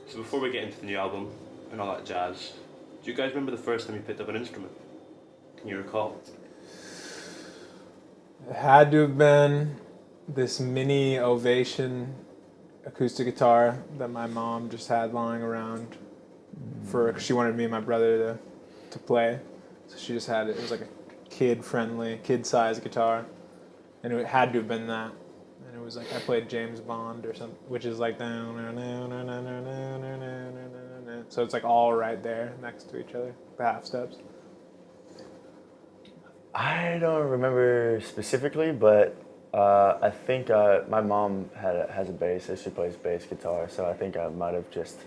So before we get into the new album and all that jazz, do you guys remember the first time you picked up an instrument? Can you recall? It had to have been this mini Ovation acoustic guitar that my mom just had lying around cause she wanted me and my brother to play. So she just had it. It was like a kid-friendly, kid-sized guitar, and it had to have been that. And it was like I played James Bond or something, which is like so it's like all right there next to each other, the half steps. I don't remember specifically, but I think my mom has a bass. She plays bass guitar, so I think I might have just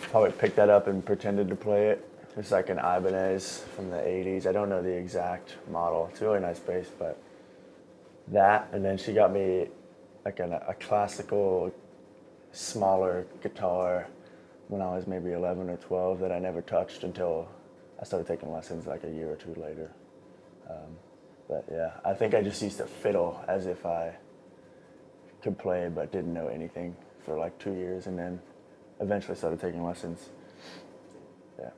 probably picked that up and pretended to play it. It's like an Ibanez from the 80s. I don't know the exact model. It's a really nice bass, but that, and then she got me like a classical, smaller guitar when I was maybe 11 or 12 that I never touched until I started taking lessons like a year or two later. But yeah, I think I just used to fiddle as if I could play but didn't know anything for like 2 years, and then eventually started taking lessons. Yeah.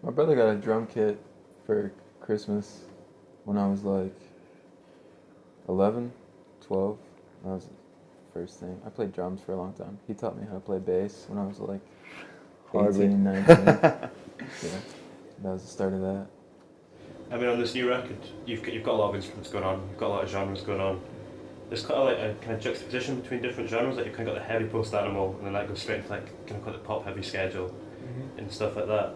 My brother got a drum kit for Christmas when I was like 11, 12. That was the first thing. I played drums for a long time. He taught me how to play bass when I was like 18, 19. Yeah, that was the start of that. I mean, on this new record, you've got a lot of instruments going on. You've got a lot of genres going on. There's quite a kind of juxtaposition between different genres. Like you've kind of got the heavy post-animal, and then that goes straight into like kind of quite the pop-heavy schedule and stuff like that.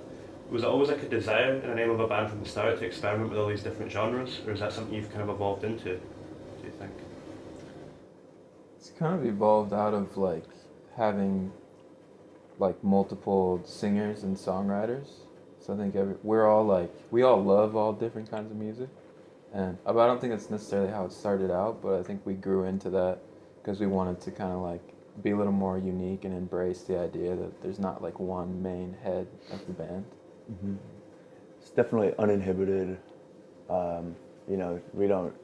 Was it always like a desire in the name of a band from the start to experiment with all these different genres, or is that something you've kind of evolved into? Do you think? It's kind of evolved out of like having like multiple singers and songwriters. So I think we all love all different kinds of music, and but I don't think that's necessarily how it started out. But I think we grew into that because we wanted to kind of like be a little more unique and embrace the idea that there's not like one main head of the band. Mm-hmm. It's definitely uninhibited. We don't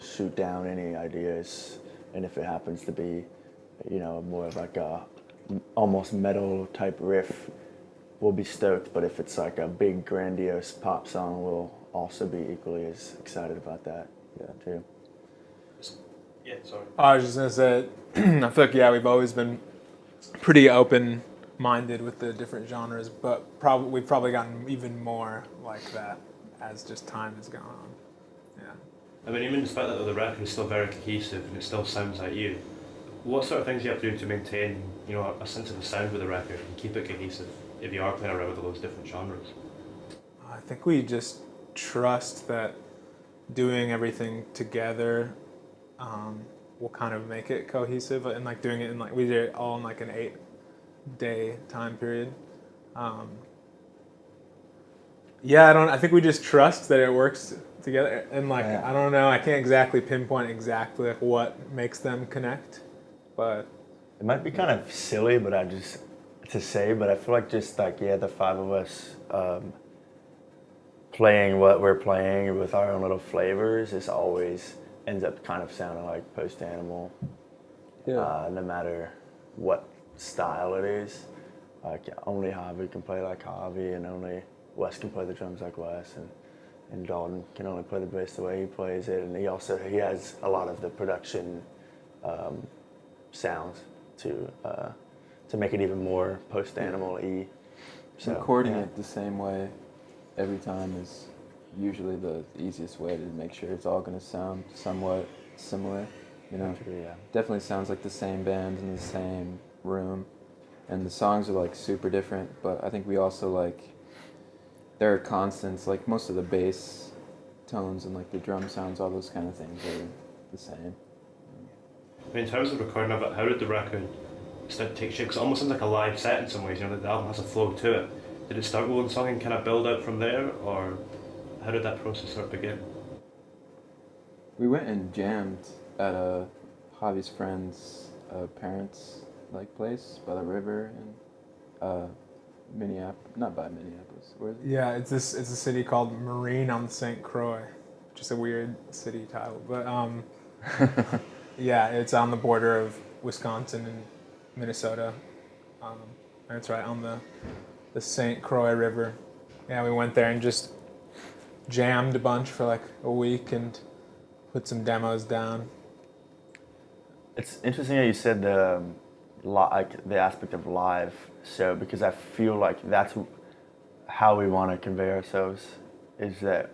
shoot down any ideas, and if it happens to be, more of like a almost metal type riff, we'll be stoked. But if it's like a big grandiose pop song, we'll also be equally as excited about that. Yeah, too. Yeah, sorry. I was just gonna say, I feel like we've always been pretty open-minded with the different genres, but we've probably gotten even more like that as just time has gone on. Yeah. I mean, even despite that, though, the record is still very cohesive and it still sounds like you. What sort of things do you have to do to maintain, a sense of the sound with the record and keep it cohesive if you are playing around with all those different genres? I think we just trust that doing everything together will kind of make it cohesive, and like doing it in like we did it all in like an 8-day time period. I think we just trust that it works together, and like I don't know, I can't exactly pinpoint exactly like what makes them connect, but it might be kind of silly, but I feel like just like the five of us playing what we're playing with our own little flavors, it always ends up kind of sounding like Post Animal. Yeah. No matter what style it is. Like only Javi can play like Javi, and only Wes can play the drums like Wes, and Dalton can only play the bass the way he plays it, and he has a lot of the production sounds to make it even more Post Animal-y. So, recording it the same way every time is usually the easiest way to make sure it's all going to sound somewhat similar. Definitely sounds like the same band in the same room, and the songs are like super different. But I think we also like there are constants. Like most of the bass tones and like the drum sounds, all those kind of things are the same. I mean, in terms of recording of it, how did the record start to take shape? Because it almost sounds like a live set in some ways. The album has a flow to it. Did it start with one song and kind of build out from there, or how did that process sort of begin? We went and jammed at Javi's friend's parents' place by the river in Minneapolis. Not by Minneapolis. Where is it? Yeah, it's a city called Marine on St. Croix, which is a weird city title, but yeah, it's on the border of Wisconsin and Minnesota. That's right on the St. Croix River. Yeah, we went there and just jammed a bunch for like a week and put some demos down. It's interesting that you said like the aspect of live show, because I feel like that's how we want to convey ourselves, is that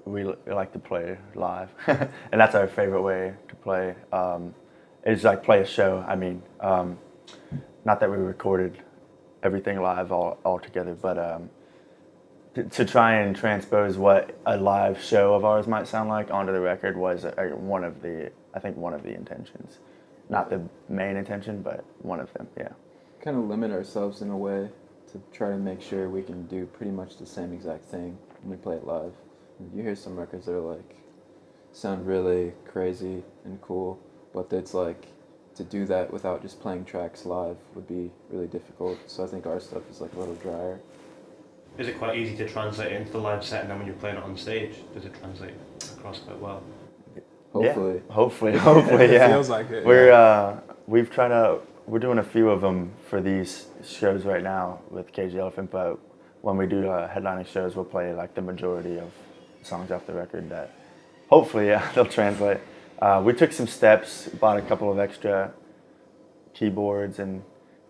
we like to play live, and that's our favorite way to play. Is like play a show. I mean, not that we recorded everything live all together, but to try and transpose what a live show of ours might sound like onto the record was one of the intentions. Not the main intention, but one of them, yeah. Kind of limit ourselves in a way to try to make sure we can do pretty much the same exact thing when we play it live. You hear some records that are like, sound really crazy and cool, but it's like, to do that without just playing tracks live would be really difficult. So I think our stuff is like a little drier. Is it quite easy to translate it into the live set, and then when you're playing it on stage, does it translate across quite well? Hopefully. Yeah, hopefully, It yeah. feels like it. We're doing a few of them for these shows right now with Cage the Elephant, but when we do headlining shows, we'll play like the majority of songs off the record that hopefully, yeah, they'll translate. We took some steps, bought a couple of extra keyboards and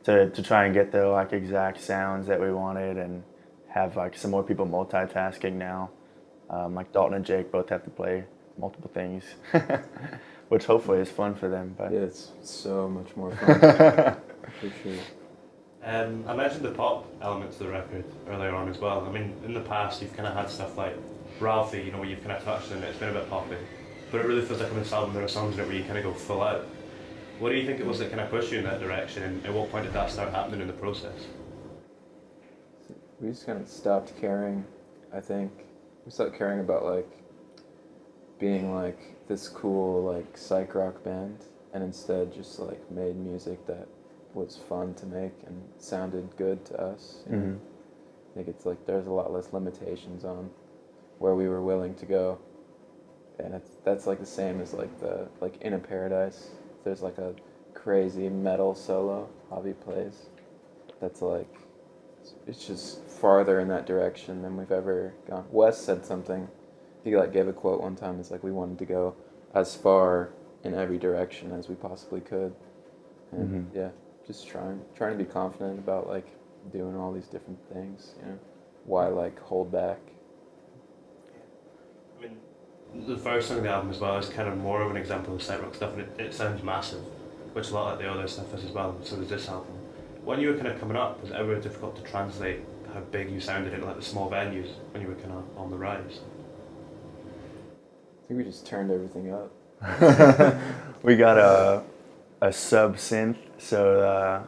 to try and get the like exact sounds that we wanted, and have like some more people multitasking now. Like Dalton and Jake both have to play multiple things, which hopefully is fun for them. But yeah, it's so much more fun, for sure. I mentioned the pop elements of the record earlier on as well. I mean, in the past you've kind of had stuff like Ralphie, you know, where you've kind of touched on it, it's been a bit poppy. But it really feels like on this album there are songs in it where you kind of go full out. What do you think it was that kind of pushed you in that direction, and at what point did that start happening in the process? We just kind of stopped caring, I think. We stopped caring about like being like this cool like psych rock band, and instead just like made music that was fun to make and sounded good to us. You know? I think it's like there's a lot less limitations on where we were willing to go, and that's like the same as like the like In a Paradise. There's like a crazy metal solo Javi plays that's like, it's just farther in that direction than we've ever gone. Wes said something, he like gave a quote one time, it's like we wanted to go as far in every direction as we possibly could. And yeah, just trying to be confident about like doing all these different things, you know. Why like hold back? I mean, the first song of the album as well is kind of more of an example of psych rock stuff, and it sounds massive, which a lot of the other stuff is as well, so does this album. When you were kind of coming up, was it ever difficult to translate how big you sounded in like the small venues when you were kind of on the rise? I think we just turned everything up. we got a sub synth, so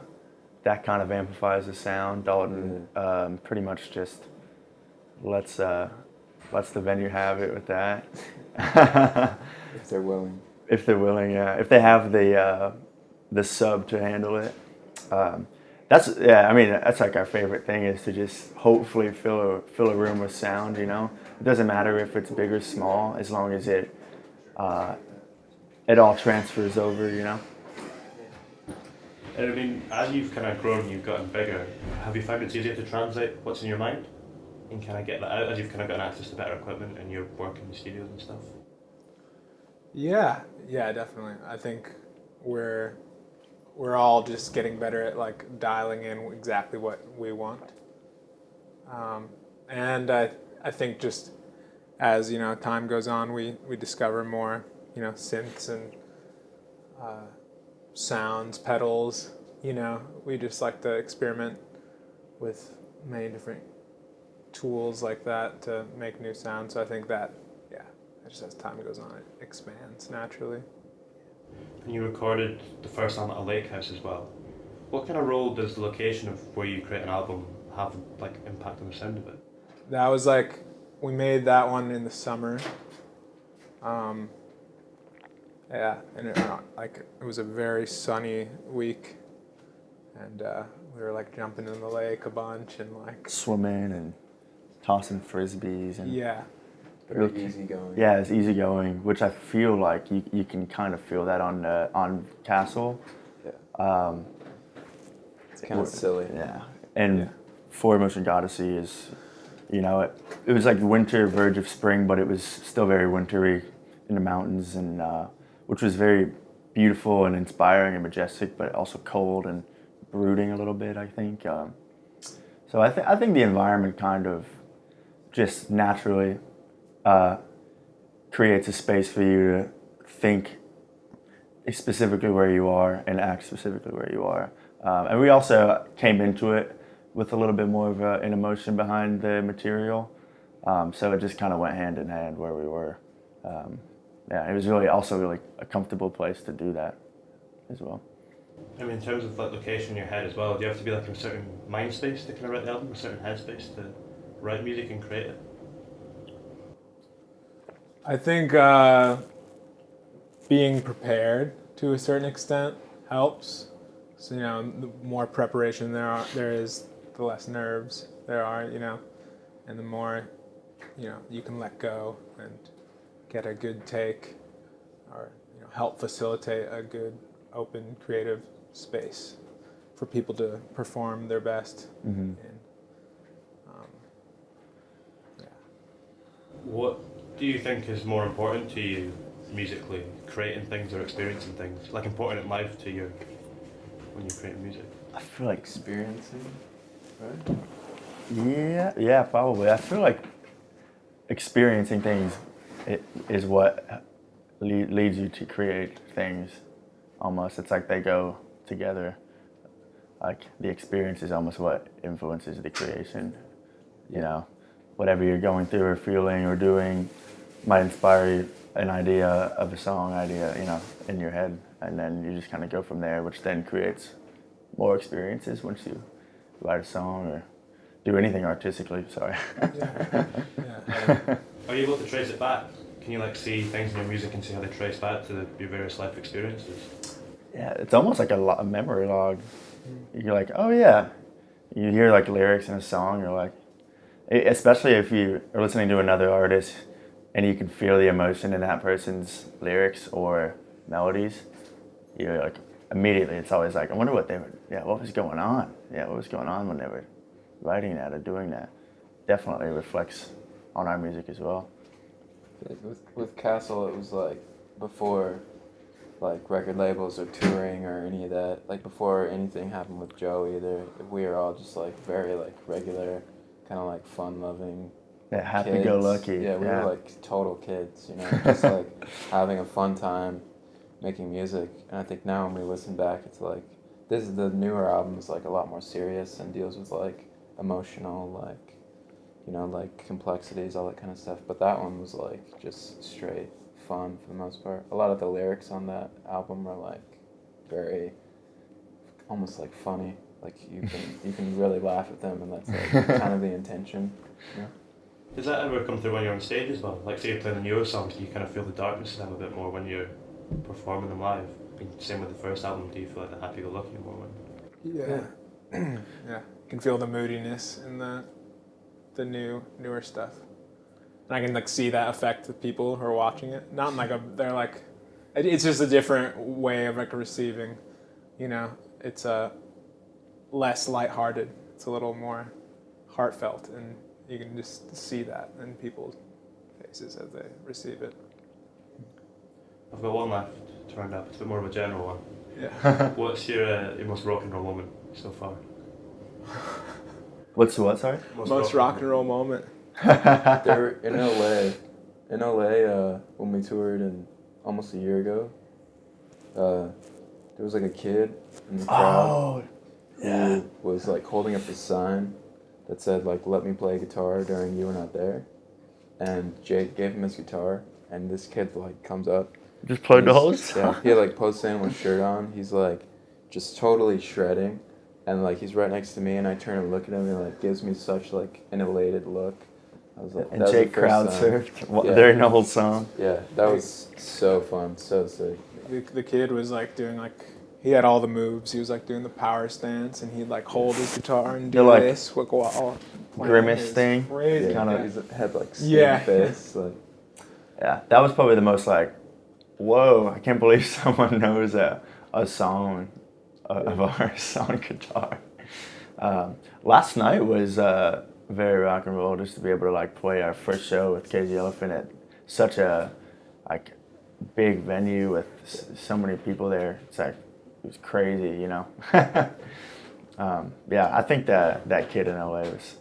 that kind of amplifies the sound. Dalton pretty much just lets the venue have it with that. If they're willing. If they're willing, yeah. If they have the sub to handle it. I mean, that's like our favorite thing, is to just hopefully fill a room with sound, you know? It doesn't matter if it's big or small, as long as it all transfers over, you know? And I mean, as you've kind of grown, you've gotten bigger, have you found it's easier to translate what's in your mind and kind of get that out as you've kind of gotten access to better equipment and you're working in the studios and stuff? Yeah, definitely. I think we're all just getting better at like dialing in exactly what we want. And I think just as, you know, time goes on, we discover more, you know, synths and sounds, pedals, you know. We just like to experiment with many different tools like that to make new sounds. So I think that, just as time goes on, it expands naturally. And you recorded the first album at a lake house as well. What kind of role does the location of where you create an album have, like, impact on the sound of it? That was like, we made that one in the summer. And it was a very sunny week, and we were like jumping in the lake a bunch and like swimming and tossing frisbees and Very easygoing. Yeah, it's easygoing, which I feel like you can kind of feel that on Castle. Yeah. kind of silly. Yeah. And Yeah. For Emotion Goddessy is, it was like winter, verge of spring, but it was still very wintry in the mountains, and which was very beautiful and inspiring and majestic, but also cold and brooding a little bit, I think. So I think the environment kind of just naturally creates a space for you to think specifically where you are and act specifically where you are. And we also came into it with a little bit more of an emotion behind the material. So it just kind of went hand in hand where we were. It was really a comfortable place to do that as well. I mean, in terms of like location in your head as well, do you have to be like in a certain mind space to kind of write the album, a certain headspace to write music and create it? I think being prepared to a certain extent helps. So the more preparation there is, the less nerves there are. And the more you can let go and get a good take, or help facilitate a good, open, creative space for people to perform their best. Mm-hmm. And, What do you think is more important to you musically, creating things or experiencing things? Like important in life to you when you're creating music? I feel like Experiencing, right? Yeah, probably. I feel like experiencing things is what leads you to create things. Almost, it's like they go together. Like the experience is almost what influences the creation. Whatever you're going through or feeling or doing might inspire an idea of a song idea, in your head, and then you just kind of go from there, which then creates more experiences once you write a song or do anything artistically. Sorry. yeah. Are you able to trace it back? Can you like see things in your music and see how they trace back to your various life experiences? Yeah, it's almost like a memory log. You're like, oh yeah. You hear like lyrics in a song, you're like, especially if you are listening to another artist and you can feel the emotion in that person's lyrics or melodies, you're like, immediately it's always like, I wonder what was going on? Yeah, what was going on when they were writing that or doing that? Definitely reflects on our music as well. With Castle, it was like before like record labels or touring or any of that, like before anything happened with Joe either, we were all just like very like regular, kind of like fun-loving Yeah, happy-go-lucky. Yeah, we were like total kids, just like having a fun time making music. And I think now when we listen back, it's like, the newer album is like a lot more serious and deals with like emotional, like, like complexities, all that kind of stuff. But that one was like just straight fun for the most part. A lot of the lyrics on that album are like very, almost like funny. Like you can really laugh at them, and that's like kind of the intention. Does that ever come through when you're on stage as well? Like say you're playing the newer songs, do you kind of feel the darkness of them a bit more when you're performing them live? I mean, same with the first album, do you feel like the happy-go-lucky more when? Yeah. Yeah. You can feel the moodiness in the newer stuff. And I can like see that affect the people who are watching it. Not in like they're like, it's just a different way of like receiving, it's less lighthearted. It's a little more heartfelt, and you can just see that in people's faces as they receive it. I've got one left to round up. It's a bit more of a general one. Yeah. What's your most rock and roll moment so far? What's the what, sorry? Most rock and roll moment. They were in LA. In LA, when we toured almost a year ago, there was like a kid in the crowd who was like holding up a sign that said like, "Let me play guitar during you were not there." And Jake gave him his guitar, and this kid like comes up. Just played the whole song? Yeah, he had like post-sandwich shirt on. He's like just totally shredding. And like he's right next to me, and I turn and look at him, and like gives me such like an elated look. I was like, and Jake crowd surfed during the whole song. Yeah, that was so fun, so sick. The kid was like doing like, he had all the moves. He was like doing the power stance, and he'd like hold his guitar and do like this while grimace thing. Crazy. Yeah, Kinda. he had like skin face. Like. Yeah, that was probably the most like, whoa! I can't believe someone knows a song of ours on guitar. Last night was very rock and roll, just to be able to like play our first show with Crazy Elephant at such a like big venue with so many people there. It's like it was crazy, you know. Yeah, I think that kid in LA was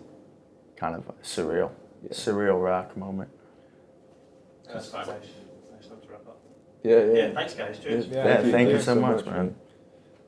kind of a surreal rock moment. That's fine. Nice to wrap up. Yeah. Yeah, thanks guys. Cheers. Yeah, thank you so much, man.